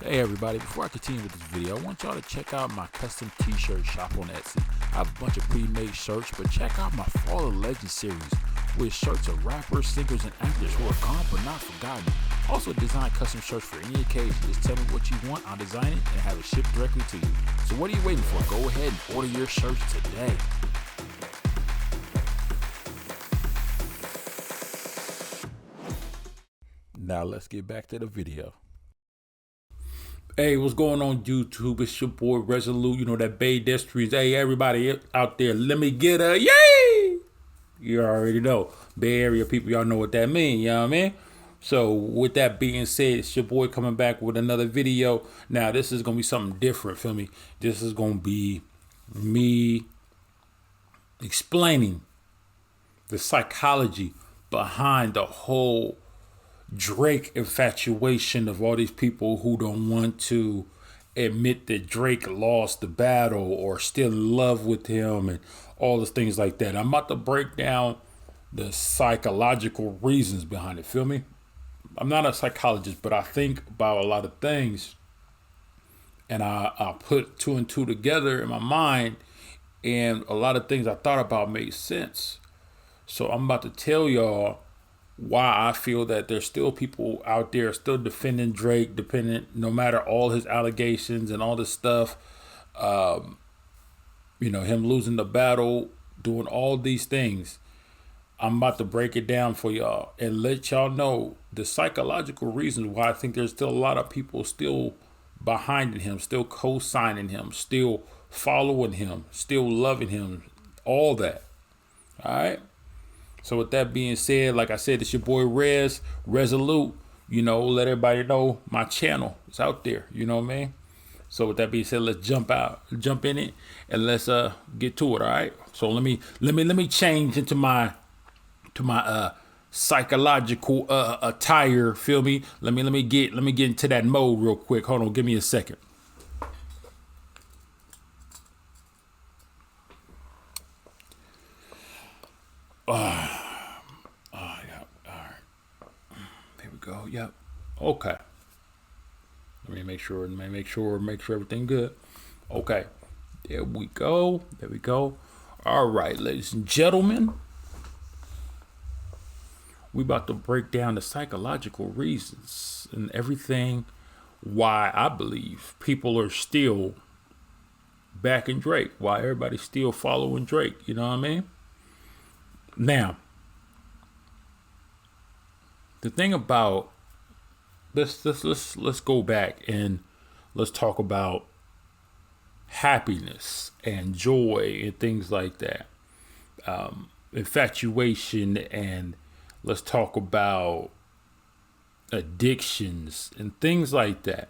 Hey everybody, before I continue with this video, I want y'all to check out my custom t-shirt shop on Etsy. I have a bunch of pre-made shirts, but check out my Fall of Legends series with shirts of rappers, singers, and actors who are gone but not forgotten. Also design custom shirts for any occasion. Just tell me what you want, I'll design it and have it shipped directly to you. So what are you waiting for? Go ahead and order your shirts today. Now let's get back to the video. Hey, what's going on YouTube? It's your boy Resolute, you know, that Bay Destries. Hey, everybody out there, let me get a yay! You already know. Bay Area people, y'all know what that means, you know what I mean? So, with that being said, it's your boy coming back with another video. Now, this is going to be something different, feel me? This is going to be me explaining the psychology behind the whole Drake infatuation of all these people who don't want to admit that Drake lost the battle or still in love with him and all those things like that. I'm about to break down the psychological reasons behind it. Feel me? I'm not a psychologist, but I think about a lot of things and I put two and two together in my mind, and a lot of things I thought about made sense. So I'm about to tell y'all why I feel that there's still people out there still defending Drake, no matter all his allegations and all this stuff. Him losing the battle, doing all these things. I'm about to break it down for y'all and let y'all know the psychological reasons why I think there's still a lot of people still behind him, still co-signing him, still following him, still loving him, all that. All right. So with that being said, like I said, it's your boy Resolute. You know, let everybody know my channel is out there. You know what I mean? So with that being said, let's jump in it, and let's get to it. All right. So let me change into my psychological attire. Feel me? Let me get into that mode real quick. Hold on, give me a second. Go. Yep. Okay. Let me make sure everything good. Okay. There we go. All right, ladies and gentlemen. We about to break down the psychological reasons and everything why I believe people are still backing Drake. Why everybody's still following Drake. You know what I mean? Now, the thing about let's go back and let's talk about happiness and joy and things like that, infatuation, and let's talk about addictions and things like that.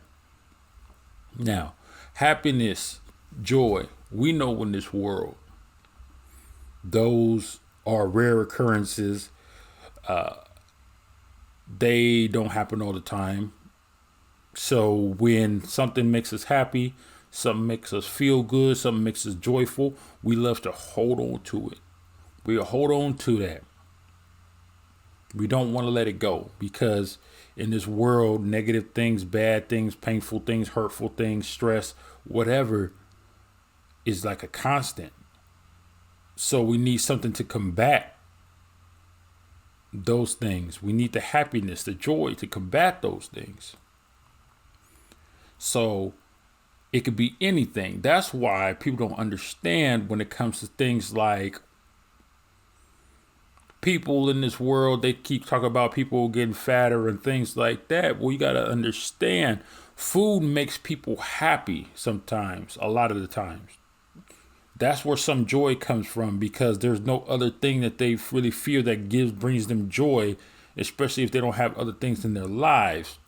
Now, happiness, joy, we know in this world those are rare occurrences. They don't happen all the time. So when something makes us happy, something makes us feel good, something makes us joyful, we love to hold on to it. We hold on to that. We don't want to let it go, because in this world, negative things, bad things, painful things, hurtful things, stress, whatever is like a constant. So we need something to combat those things. We need the happiness, the joy to combat those things. So it could be anything. That's why people don't understand when it comes to things like people in this world. They keep talking about people getting fatter and things like that. Well, you got to understand, food makes people happy sometimes, a lot of the times. That's where some joy comes from, because there's no other thing that they really feel that brings them joy, especially if they don't have other things in their lives.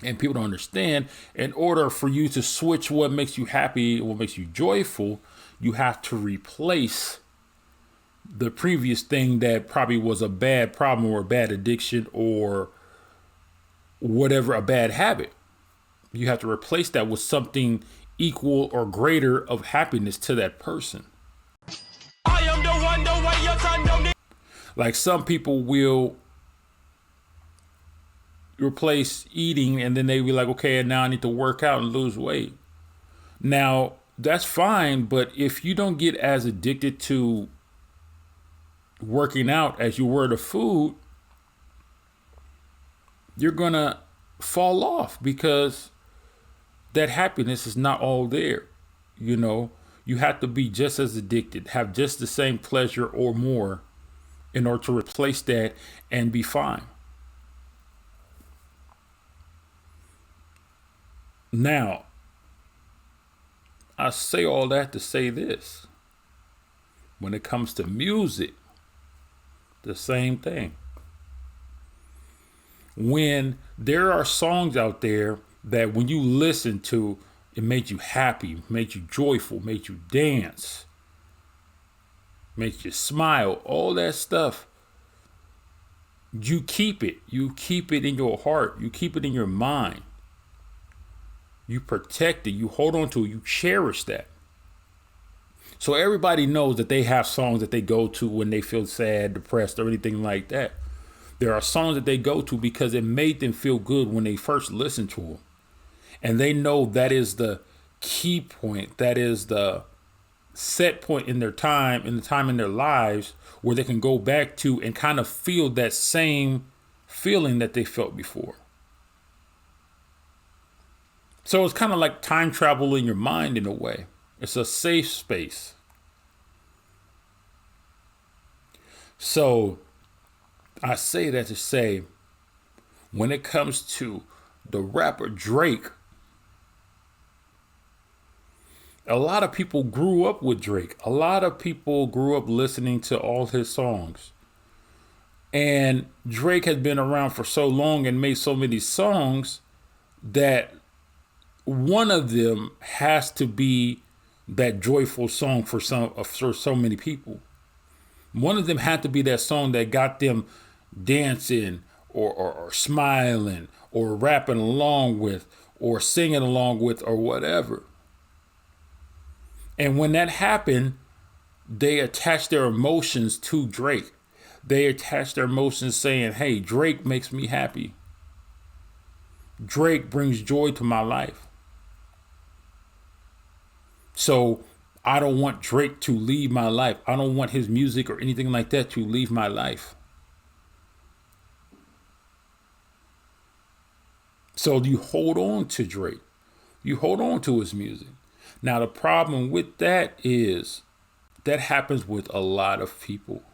And people don't understand, in order for you to switch what makes you happy, what makes you joyful, you have to replace the previous thing that probably was a bad problem or a bad addiction or whatever, a bad habit. You have to replace that with something equal or greater of happiness to that person. I am the one, the way your son don't need. Like some people will replace eating, and then they be like, okay, and now I need to work out and lose weight. Now, that's fine, but if you don't get as addicted to working out as you were to food, you're going to fall off because that happiness is not all there. You know, you have to be just as addicted, have just the same pleasure or more in order to replace that and be fine. Now, I say all that to say this. When it comes to music, the same thing. When there are songs out there that when you listen to, it made you happy, made you joyful, made you dance, made you smile, all that stuff, you keep it. You keep it in your heart. You keep it in your mind. You protect it. You hold on to it. You cherish that. So everybody knows that they have songs that they go to when they feel sad, depressed, or anything like that. There are songs that they go to because it made them feel good when they first listened to them. And they know that is the key point. That is the set point in their time, in the time in their lives where they can go back to and kind of feel that same feeling that they felt before. So it's kind of like time travel in your mind in a way. It's a safe space. So I say that to say, when it comes to the rapper Drake, a lot of people grew up with Drake. A lot of people grew up listening to all his songs. And Drake has been around for so long and made so many songs that one of them has to be that joyful song for so many people. One of them had to be that song that got them dancing or smiling or rapping along with or singing along with or whatever. And when that happened, they attached their emotions to Drake. They attached their emotions saying, hey, Drake makes me happy. Drake brings joy to my life. So I don't want Drake to leave my life. I don't want his music or anything like that to leave my life. So you hold on to Drake. You hold on to his music. Now, the problem with that is that happens with a lot of people.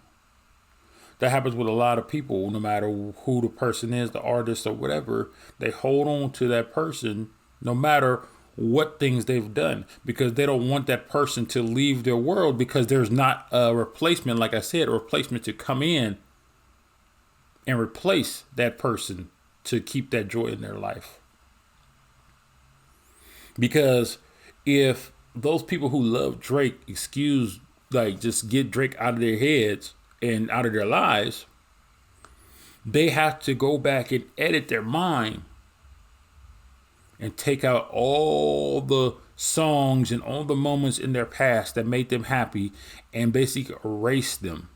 That happens with a lot of people, no matter who the person is, the artist or whatever. They hold on to that person no matter what things they've done because they don't want that person to leave their world because there's not a replacement, like I said, a replacement to come in and replace that person to keep that joy in their life. Because if those people who love Drake just get Drake out of their heads and out of their lives, they have to go back and edit their mind and take out all the songs and all the moments in their past that made them happy and basically erase them.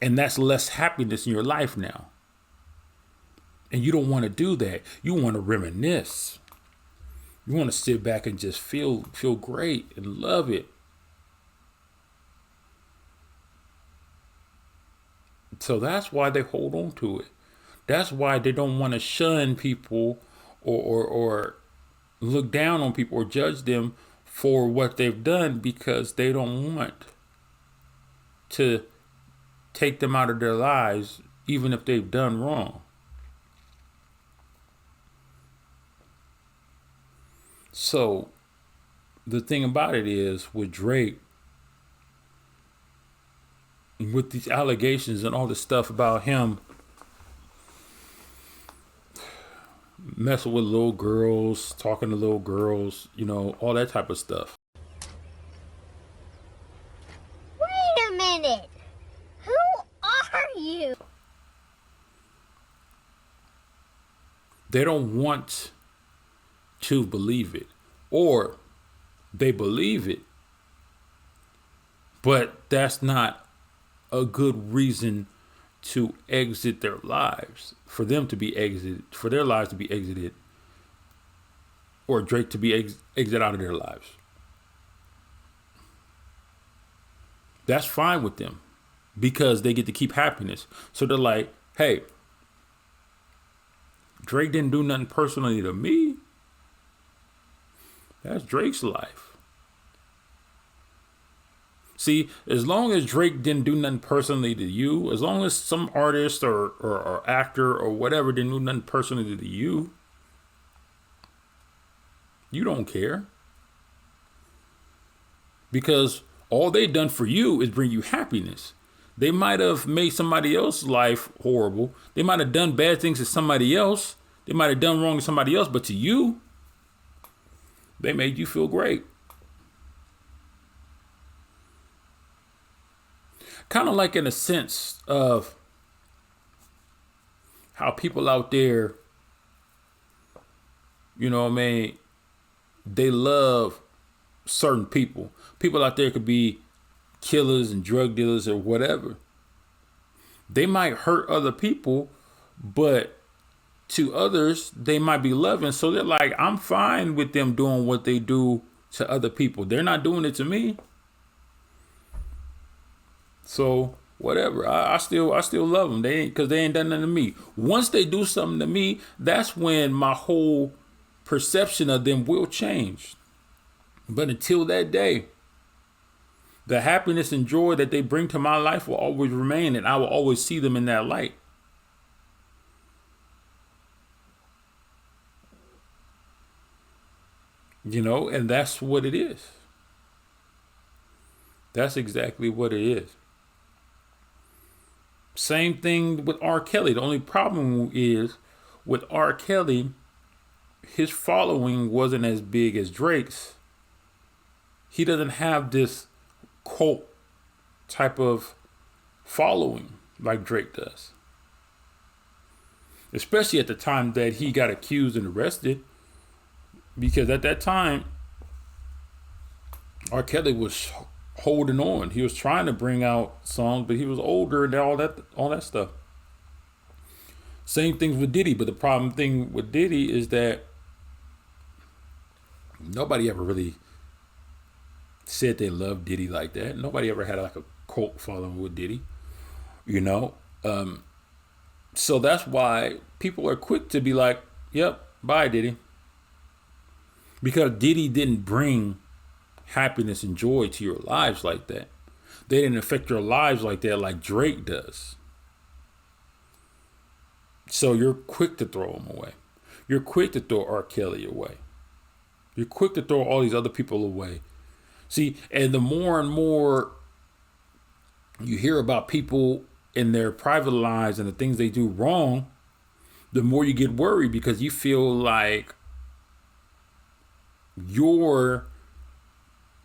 And that's less happiness in your life now. And you don't want to do that. You want to reminisce. You want to sit back and just feel great and love it. So that's why they hold on to it. That's why they don't want to shun people or look down on people or judge them for what they've done because they don't want to take them out of their lives even if they've done wrong. So the thing about it is with Drake, with these allegations and all this stuff about him messing with little girls, talking to little girls, all that type of stuff. Wait a minute. Who are you? They don't want to believe it, or they believe it, but that's not a good reason to exit their lives, for them to be exited, for their lives to be exited, or Drake to be exit out of their lives. That's fine with them because they get to keep happiness. So they're like, hey, Drake didn't do nothing personally to me. That's Drake's life. See, as long as Drake didn't do nothing personally to you, as long as some artist or actor or whatever didn't do nothing personally to you, you don't care. Because all they done for you is bring you happiness. They might have made somebody else's life horrible. They might have done bad things to somebody else. They might have done wrong to somebody else. But to you, they made you feel great. Kind of like in a sense of how people out there, you know what I mean, they love certain people. People out there could be killers and drug dealers or whatever. They might hurt other people, but to others, they might be loving. So they're like, I'm fine with them doing what they do to other people. They're not doing it to me. So whatever, I still love them. Because they ain't done nothing to me. Once they do something to me, that's when my whole perception of them will change. But until that day, the happiness and joy that they bring to my life will always remain, and I will always see them in that light. You know, and that's what it is. That's exactly what it is. Same thing with R. Kelly. The only problem is with R. Kelly, his following wasn't as big as Drake's. He doesn't have this cult type of following like Drake does. Especially at the time that he got accused and arrested. Because at that time, R. Kelly was holding on. He was trying to bring out songs, but he was older and all that stuff. Same things with Diddy, but the problem thing with Diddy is that nobody ever really said they loved Diddy like that. Nobody ever had like a cult following with Diddy, you know? So that's why people are quick to be like, yep, bye Diddy. Because Diddy didn't bring happiness and joy to your lives like that. They didn't affect your lives like that like Drake does. So you're quick to throw him away. You're quick to throw R. Kelly away. You're quick to throw all these other people away. See, and the more and more you hear about people in their private lives and the things they do wrong, the more you get worried because you feel like your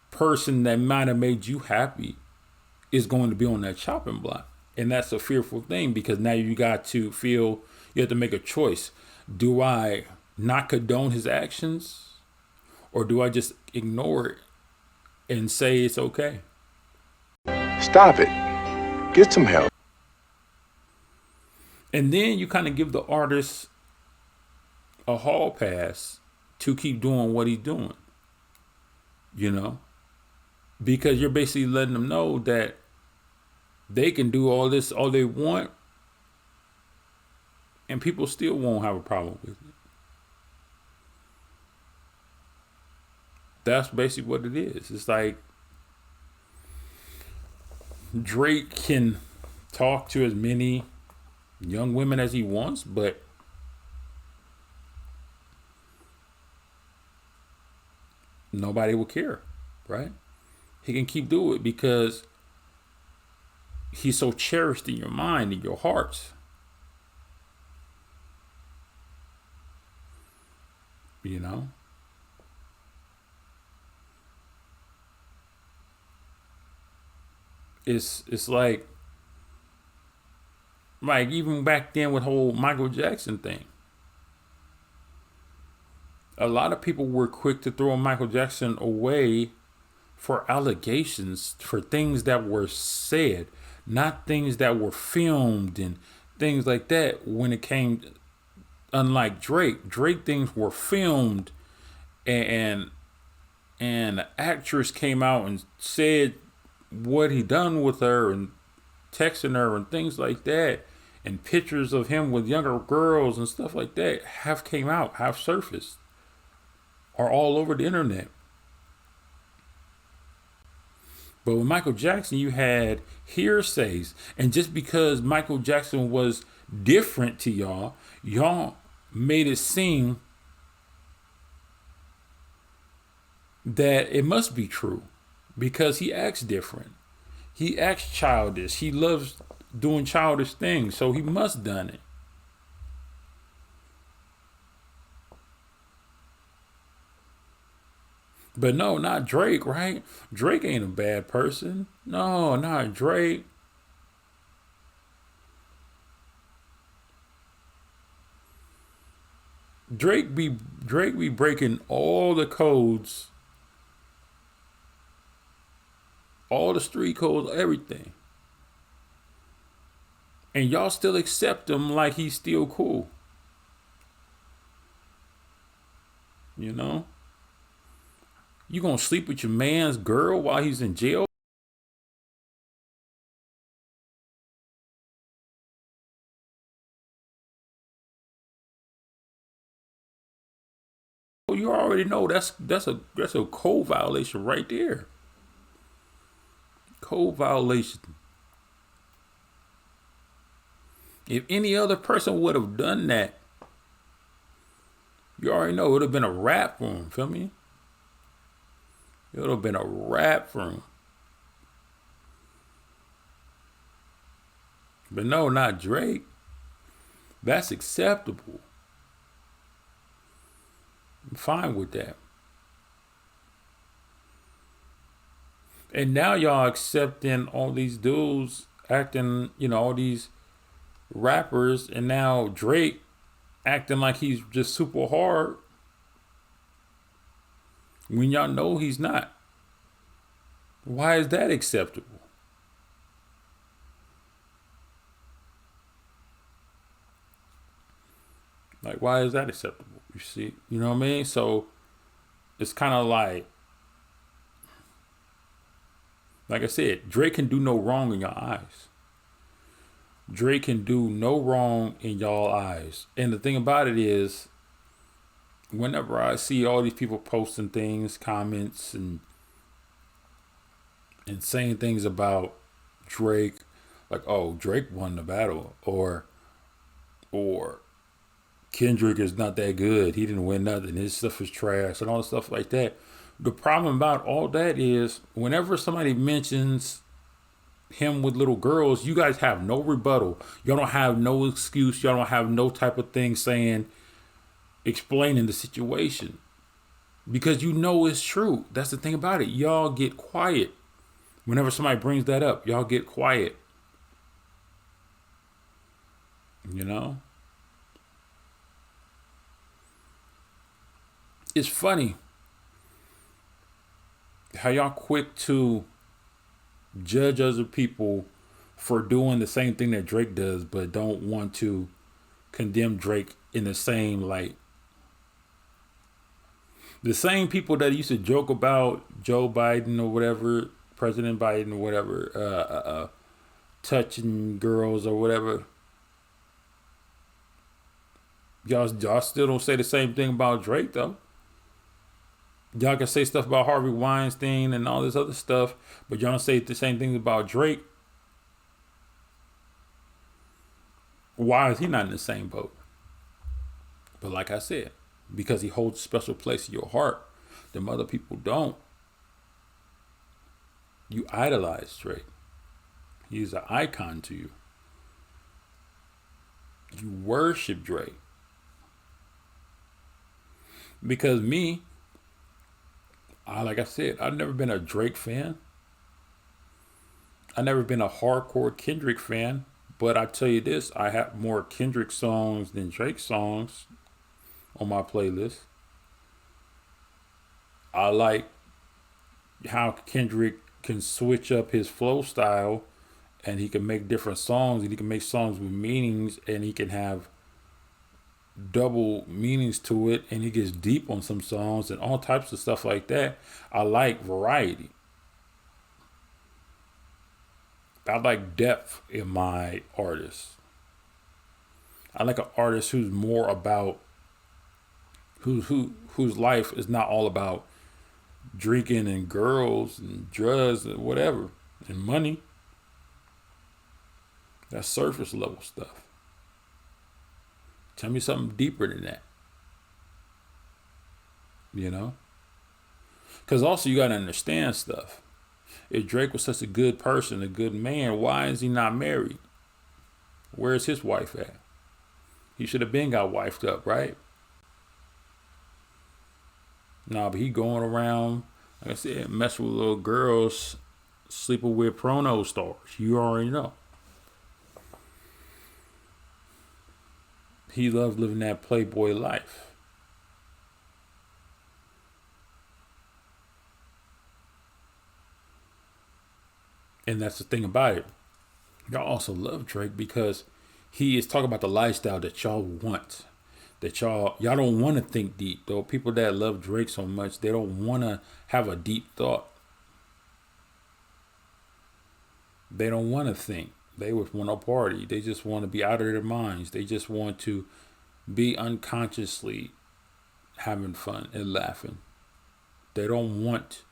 person that might have made you happy is going to be on that chopping block. And that's a fearful thing because now you got to feel you have to make a choice. Do I not condone his actions or do I just ignore it and say it's okay? Stop it. Get some help. And then you kind of give the artist a hall pass to keep doing what he's doing, you know, because you're basically letting them know that they can do all this, all they want, and people still won't have a problem with it. That's basically what it is. It's like Drake can talk to as many young women as he wants, but nobody will care, right? He can keep doing it because he's so cherished in your mind, in your hearts. You know? It's like even back then with the whole Michael Jackson thing. A lot of people were quick to throw Michael Jackson away for allegations, for things that were said, not things that were filmed and things like that. When it came, unlike Drake things were filmed, and the actress came out and said what he done with her and texting her and things like that, and pictures of him with younger girls and stuff like that have came out, have surfaced, are all over the internet. But with Michael Jackson, you had hearsays. And just because Michael Jackson was different to y'all made it seem that it must be true because he acts different. He acts childish. He loves doing childish things, so he must done it. But no, not Drake, right? Drake ain't a bad person. No, not Drake. Drake be breaking all the codes, all the street codes, everything. And y'all still accept him like he's still cool. You know? You gonna sleep with your man's girl while he's in jail? You already know that's a code violation right there. Code violation. If any other person would have done that, you already know it would have been a rap for him. Feel me? It would have been a rap for him. But no, not Drake. That's acceptable. I'm fine with that. And now y'all accepting all these dudes acting, all these rappers, and now Drake acting like he's just super hard when y'all know he's not. Why is that acceptable? Like, why is that acceptable? You see, you know what I mean? So it's kind of like I said, Drake can do no wrong in your eyes. Drake can do no wrong in y'all eyes. And the thing about it is, whenever I see all these people posting things, comments, and saying things about Drake, like, oh, Drake won the battle, or Kendrick is not that good, he didn't win nothing, his stuff is trash, and all the stuff like that. The problem about all that is, whenever somebody mentions him with little girls, you guys have no rebuttal. Y'all don't have no excuse. Y'all don't have no type of thing explaining the situation, because you know it's true. That's the thing about it. Y'all get quiet whenever somebody brings that up. Y'all get quiet. You know? It's funny how y'all quick to judge other people for doing the same thing that Drake does, but don't want to condemn Drake in the same light. The same people that used to joke about Joe Biden or whatever, President Biden or whatever, touching girls or whatever, y'all still don't say the same thing about Drake though. Y'all can say stuff about Harvey Weinstein and all this other stuff, but y'all don't say the same things about Drake. Why is he not in the same boat? But like I said, because he holds a special place in your heart, them other people don't. You idolize Drake. He's an icon to you. You worship Drake. Because like I said, I've never been a Drake fan. I've never been a hardcore Kendrick fan. But I tell you this, I have more Kendrick songs than Drake songs on my playlist. I like how Kendrick can switch up his flow style and he can make different songs, and he can make songs with meanings, and he can have double meanings to it, and he gets deep on some songs and all types of stuff like that. I like variety. I like depth in my artists. I like an artist who's more about whose life is not all about drinking and girls and drugs and whatever and money. That's surface level stuff. Tell me something deeper than that. You know? Because also you got to understand stuff. If Drake was such a good person, a good man, why is he not married? Where's his wife at? He should have been got wifed up, right? No, but he going around, like I said, messing with little girls, sleeping with porno stars. You already know. He loves living that playboy life. And that's the thing about it. Y'all also love Drake because he is talking about the lifestyle that y'all want. That y'all don't want to think deep, though. People that love Drake so much, they don't want to have a deep thought. They don't want to think. They just want to party. They just want to be out of their minds. They just want to be unconsciously having fun and laughing. They don't want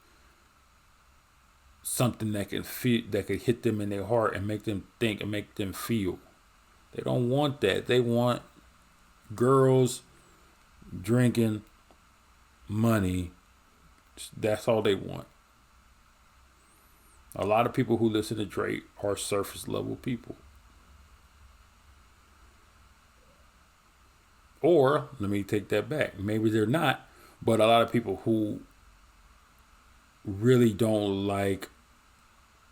something that can feel, that could hit them in their heart and make them think and make them feel. They don't want that. They want girls, drinking, money. That's all they want. A lot of people who listen to Drake are surface level people. Or, let me take that back. Maybe they're not, but a lot of people who really don't like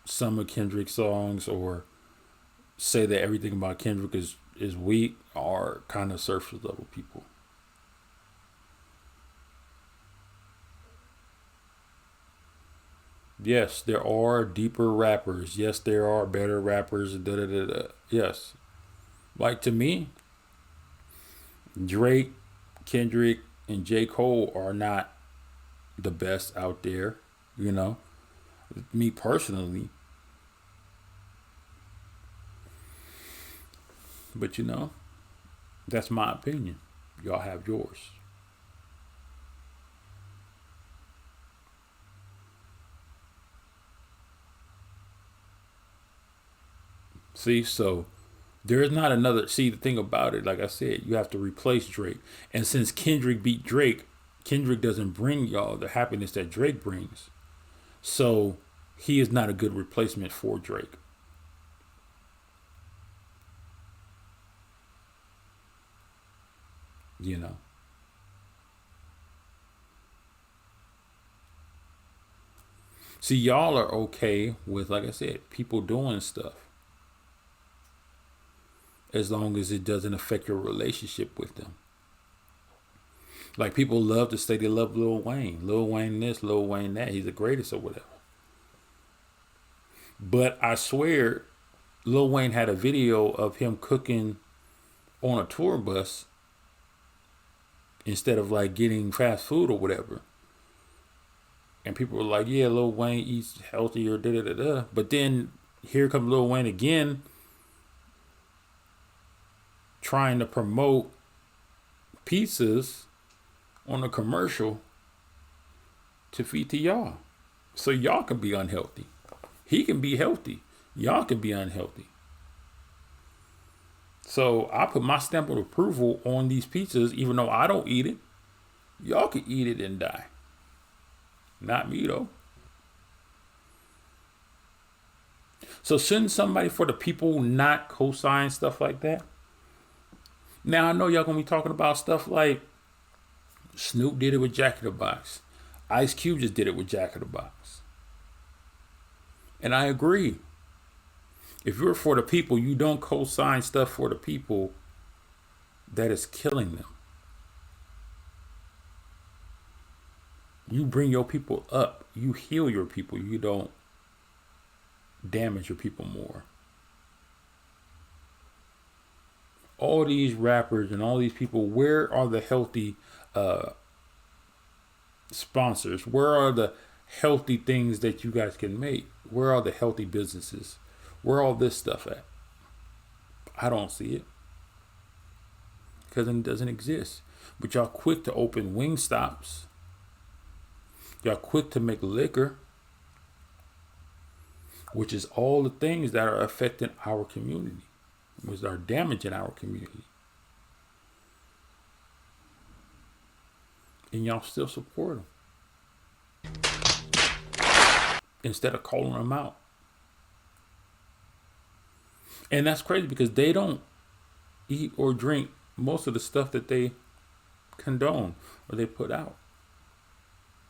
some of Kendrick's songs or say that everything about Kendrick is weak are kind of surface level people. Yes, there are deeper rappers. Yes, there are better rappers. Da, da, da, da. Yes. Like to me, Drake, Kendrick, and J. Cole are not the best out there, you know. Me personally. But you know, that's my opinion. Y'all have yours. See, so there's not another. See, the thing about it, like I said, you have to replace Drake. And since Kendrick beat Drake, Kendrick doesn't bring y'all the happiness that Drake brings. So he is not a good replacement for Drake. You know. See, y'all are okay with, like I said, people doing stuff. As long as it doesn't affect your relationship with them. Like people love to say they love Lil Wayne. Lil Wayne this, Lil Wayne that. He's the greatest or whatever. But I swear, Lil Wayne had a video of him cooking on a tour bus instead of like getting fast food or whatever. And people were like, yeah, Lil Wayne eats healthier, da da da da. But then here comes Lil Wayne again, trying to promote pizzas on a commercial to feed to y'all. So y'all can be unhealthy. He can be healthy. Y'all can be unhealthy. So I put my stamp of approval on these pizzas, even though I don't eat it. Y'all can eat it and die. Not me though. So shouldn't somebody for the people not co-sign stuff like that? Now I know y'all gonna be talking about stuff like Snoop did it with Jack in the Box. Ice Cube just did it with Jack in the Box. And I agree. If you're for the people, you don't co-sign stuff for the people that is killing them. You bring your people up. You heal your people. You don't damage your people more. all these rappers and all these people, where are the healthy sponsors? Where are the healthy things that you guys can make? Where are the healthy businesses? Where all this stuff at? I don't see it. Because it doesn't exist. But y'all quick to open wing stops. Y'all quick to make liquor. Which is all the things that are affecting our community. Which are damaging our community. And y'all still support them. Instead of calling them out. And that's crazy because they don't eat or drink most of the stuff that they condone or they put out.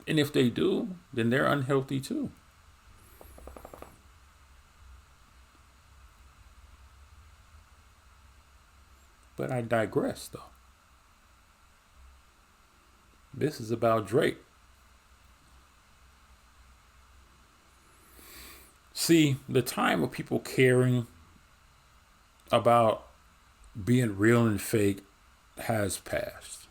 And if they do, then they're unhealthy too. But I digress though. This is about Drake. See, the time of people caring about being real and fake has passed.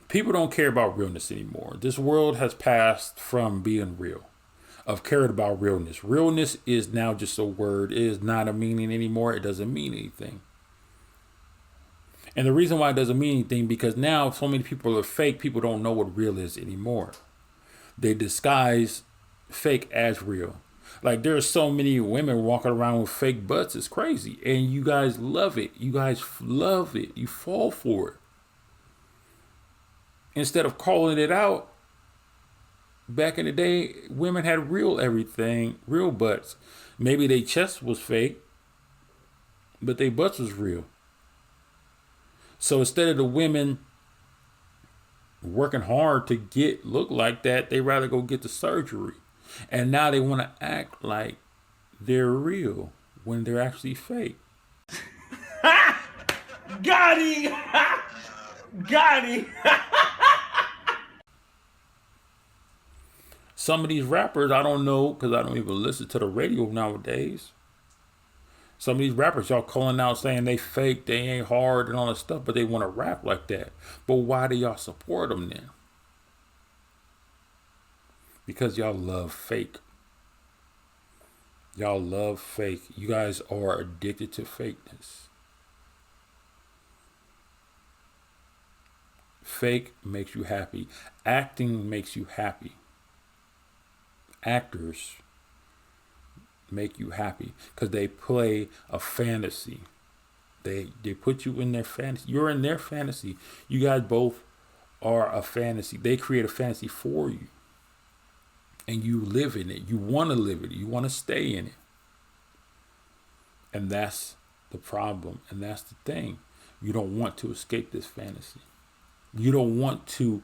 People don't care about realness anymore. This world has passed from being real, of caring about realness. Realness is now just a word. It is not a meaning anymore. It doesn't mean anything. And the reason why it doesn't mean anything, because now so many people are fake, people don't know what real is anymore. They disguise fake as real. Like there's so many women walking around with fake butts. It's crazy. And you guys love it. You guys love it. You fall for it. Instead of calling it out, back in the day, women had real everything, real butts. Maybe their chest was fake, but their butts was real. So instead of the women working hard to look like that, they rather go get the surgery. And now they want to act like they're real when they're actually fake. Got him! Got him! Some of these rappers, I don't know, because I don't even listen to the radio nowadays. Some of these rappers, y'all calling out saying they fake, they ain't hard and all that stuff, but they want to rap like that. But why do y'all support them then? Because y'all love fake. Y'all love fake. You guys are addicted to fakeness. Fake makes you happy. Acting makes you happy. Actors make you happy because they play a fantasy. They put you in their fantasy. You're in their fantasy. You guys both are a fantasy. They create a fantasy for you. And you live in it. You want to live in it. You want to stay in it. And that's the problem. And that's the thing. You don't want to escape this fantasy. You don't want to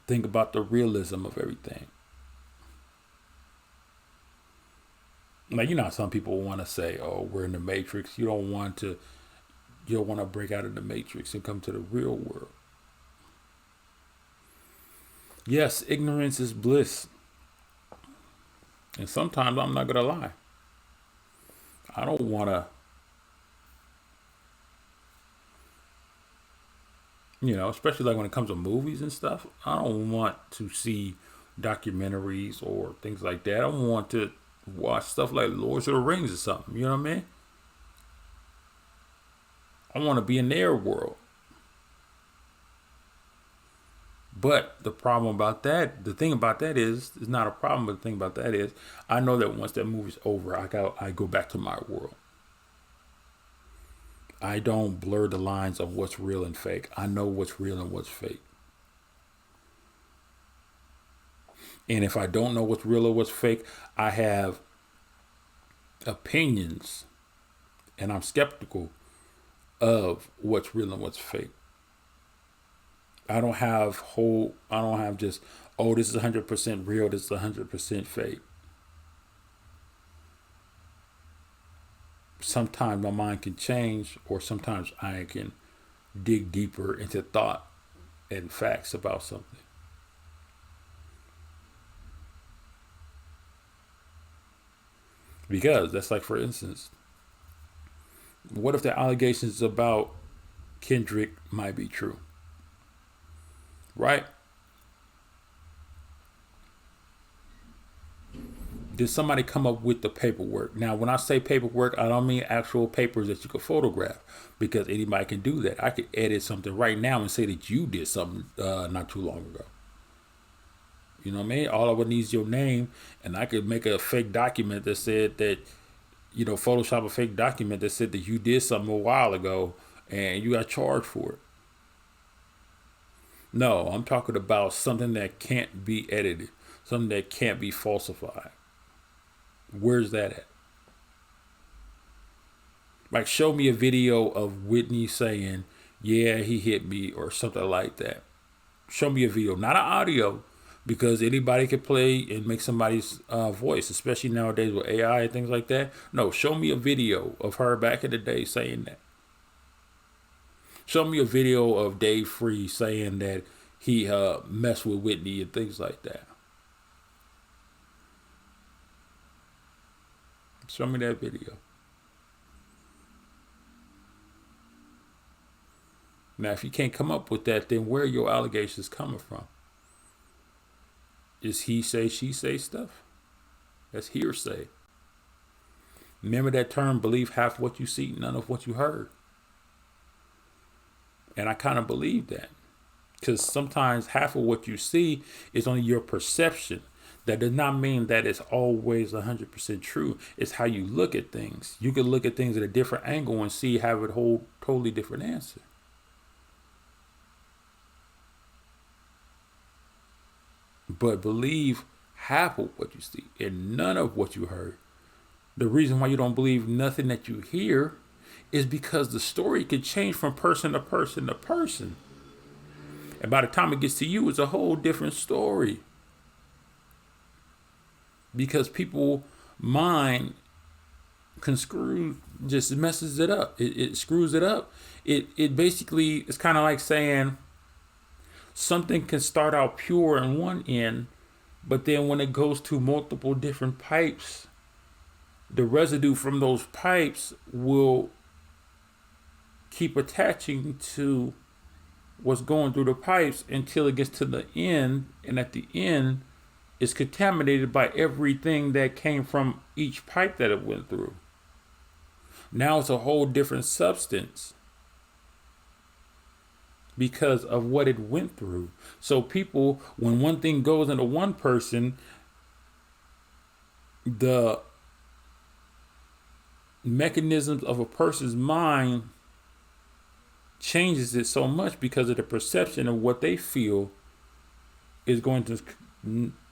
think about the realism of everything. Like, you know, some people want to say, oh, we're in the Matrix. You don't want to break out of the Matrix and come to the real world. Yes, ignorance is bliss. And sometimes I'm not going to lie. I don't want to, especially like when it comes to movies and stuff, I don't want to see documentaries or things like that. I don't want to watch stuff like Lord of the Rings or something. You know what I mean? I want to be in their world. But the problem about that, the thing about that is, it's not a problem, but the thing about that is, I know that once that movie's over, I go back to my world. I don't blur the lines of what's real and fake. I know what's real and what's fake. And if I don't know what's real or what's fake, I have opinions and I'm skeptical of what's real and what's fake. I don't have just, oh, this is 100% real, this is 100% fake. Sometimes my mind can change, or sometimes I can dig deeper into thought and facts about something. Because that's like, for instance, what if the allegations about Kendrick might be true? Right? Did somebody come up with the paperwork? Now, when I say paperwork, I don't mean actual papers that you could photograph, because anybody can do that. I could edit something right now and say that you did something not too long ago. You know what I mean? All I would need is your name, and I could make a fake document that said that, Photoshop a fake document that said that you did something a while ago and you got charged for it. No, I'm talking about something that can't be edited, something that can't be falsified. Where's that at? Like, show me a video of Whitney saying, yeah, he hit me, or something like that. Show me a video, not an audio, because anybody can play and make somebody's voice, especially nowadays with AI and things like that. No, show me a video of her back in the day saying that. Show me a video of Dave Free saying that he messed with Whitney and things like that. Show me that video. Now, if you can't come up with that, then where are your allegations coming from? Is he say, she say stuff? That's hearsay. Remember that term, believe half what you see, none of what you heard. And I kind of believe that, because sometimes half of what you see is only your perception. That does not mean that it's always 100% true. It's how you look at things. You can look at things at a different angle and have it hold totally different answer. But believe half of what you see and none of what you heard. The reason why you don't believe nothing that you hear is because the story could change from person to person to person. And by the time it gets to you, it's a whole different story. Because people's mind just messes it up. It screws it up. It basically is kind of like saying something can start out pure in one end, but then when it goes to multiple different pipes, the residue from those pipes will keep attaching to what's going through the pipes until it gets to the end, and at the end it's contaminated by everything that came from each pipe that it went through. Now it's a whole different substance because of what it went through. So people, when one thing goes into one person, the mechanisms of a person's mind changes it so much because of the perception of what they feel is going to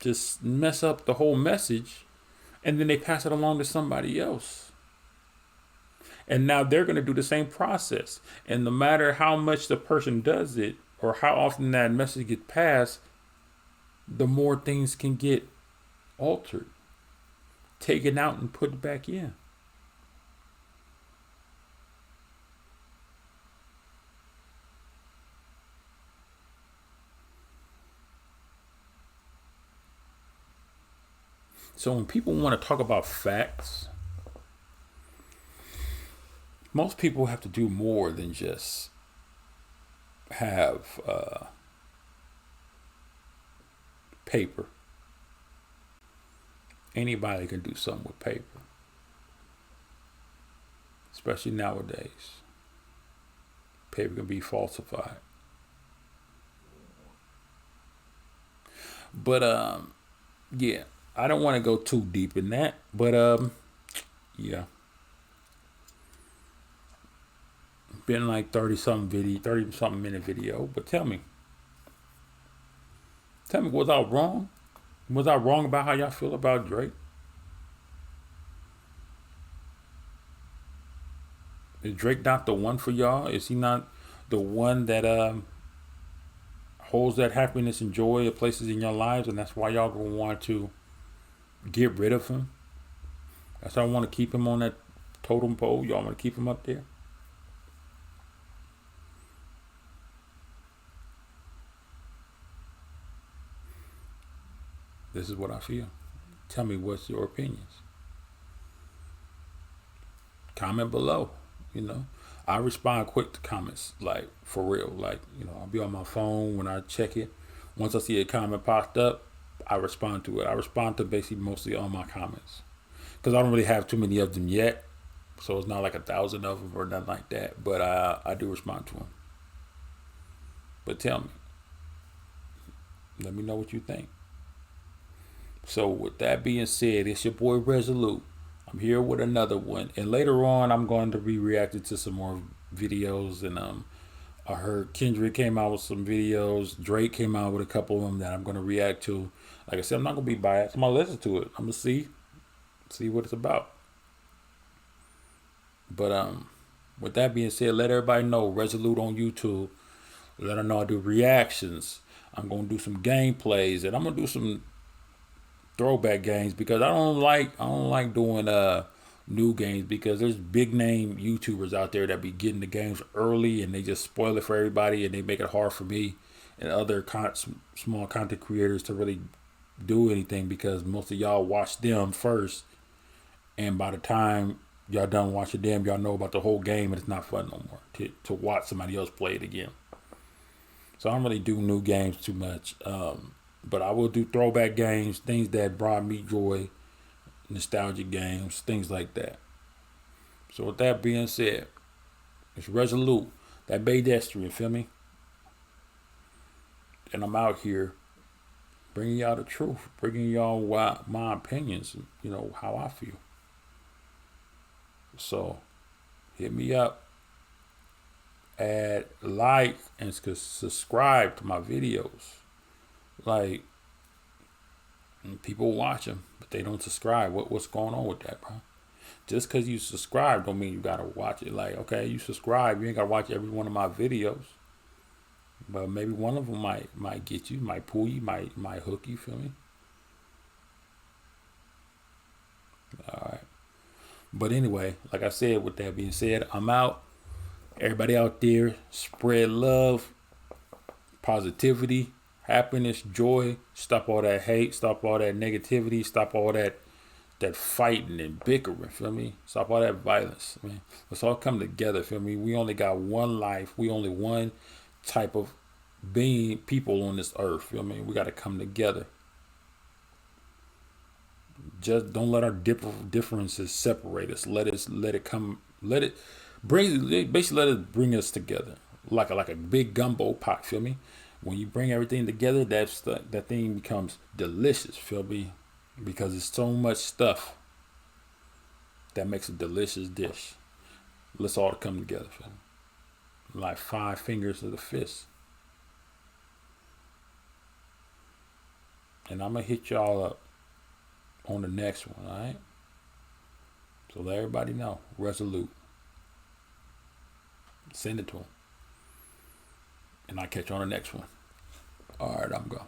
just mess up the whole message, and then they pass it along to somebody else. And now they're going to do the same process. And no matter how much the person does it or how often that message gets passed, the more things can get altered, taken out and put back in. So when people want to talk about facts, most people have to do more than just have paper. Anybody can do something with paper, especially nowadays. Paper can be falsified. But yeah, I don't want to go too deep in that, but yeah. Been like 30 something minute video, but tell me, was I wrong? Was I wrong about how y'all feel about Drake? Is Drake not the one for y'all? Is he not the one that holds that happiness and joy of places in your lives, and that's why y'all gonna want to get rid of him? That's why I want to keep him on that totem pole. Y'all want to keep him up there? This is what I feel. Tell me what's your opinions. comment below. I respond quick to comments, like for real. Like, I'll be on my phone when I check it. Once I see a comment popped up, I respond to it. I respond to basically mostly all my comments because I don't really have too many of them yet. So it's not like 1,000 of them or nothing like that. But I do respond to them. But tell me. Let me know what you think. So with that being said, it's your boy Resolute. I'm here with another one. And later on, I'm going to be reacting to some more videos. And I heard Kendrick came out with some videos. Drake came out with a couple of them that I'm going to react to. Like I said, I'm not going to be biased. I'm going to listen to it. I'm going to see what it's about. But with that being said, let everybody know Resolute on YouTube. Let them know I do reactions. I'm going to do some gameplays. And I'm going to do some throwback games because I don't like doing new games because there's big name YouTubers out there that be getting the games early and they just spoil it for everybody and they make it hard for me and other small content creators to really do anything because most of y'all watch them first, and by the time y'all done watching them, y'all know about the whole game and it's not fun no more to watch somebody else play it again. So I don't really do new games too much. But I will do throwback games, things that brought me joy, nostalgic games, things like that. So with that being said, it's Resolute, that pedestrian, feel me? And I'm out here bringing y'all the truth, bringing y'all my opinions, how I feel. So hit me up, add, like, and subscribe to my videos. Like, people watch them, but they don't subscribe. What's going on with that, bro? Just because you subscribe don't mean you gotta watch it. Like, okay, you subscribe, you ain't gotta watch every one of my videos, but maybe one of them might get you, might pull you, might hook you. Feel me? All right. But anyway, like I said, with that being said, I'm out. Everybody out there, spread love, positivity, happiness, joy. Stop all that hate. Stop all that negativity. Stop all that fighting and bickering. Feel me? Stop all that violence. Man, let's all come together. Feel me? We only got one life. We only one type of people on this earth. Feel me? We got to come together. Just don't let our differences separate us. Let it bring us together like a big gumbo pot. Feel me? When you bring everything together, that thing becomes delicious, feel me? Because it's so much stuff that makes a delicious dish. Let's all come together, feel me? Like 5 fingers of the fist. And I'm going to hit y'all up on the next one, all right? So let everybody know. Resolute. Send it to them. And I'll catch you on the next one. All right, I'm going.